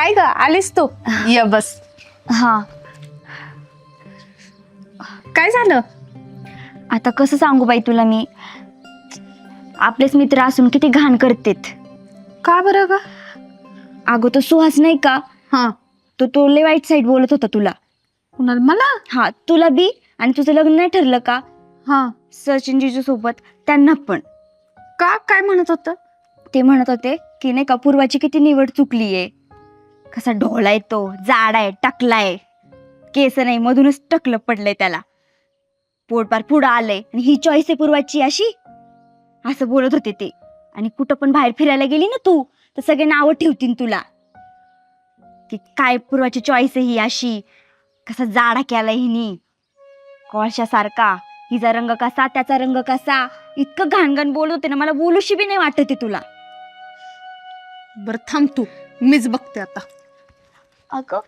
काय ग आलीस तू? ये बस. हा. काय झालं? आता कसं सांगू बाई तुला मी, आपलेच मित्र असून किती घाण करतेत. का बरं ग? अगं तो सुहास नाही का, हा. तो लय वाईट साईड बोलत होता तुला. कुणाला? मला? हा, तुला बी. आणि तुझं लग्न नाही ठरलं का हा. सचिन जिजू सोबत, त्यांना पण. का? काय म्हणत होत? ते म्हणत होते की नाही का पूर्वाची किती निवड चुकलीये, कसा ढोळाय तो, जाडाय, टकलाय, केस नाही मधूनच टकलं पडलंय त्याला, पोटपार पुढं आलंय आणि ही चॉईस आहे पूर्वाची अशी, असं बोलत होते ते. आणि कुठं पण बाहेर फिरायला गेली ना तू, तर सगळे नावं ठेवतील तुला की काय पूर्वाची चॉईस आहे ही अशी, कसा जाडा केलाय हिनी, कोळशासारखा, हिचा रंग कसा, त्याचा रंग कसा, इतकं घाणघाण बोलत होते ना, मला बोलूशी बी नाही वाटत आहे तुला. बर थांब तू, मीच बघते आता. अगं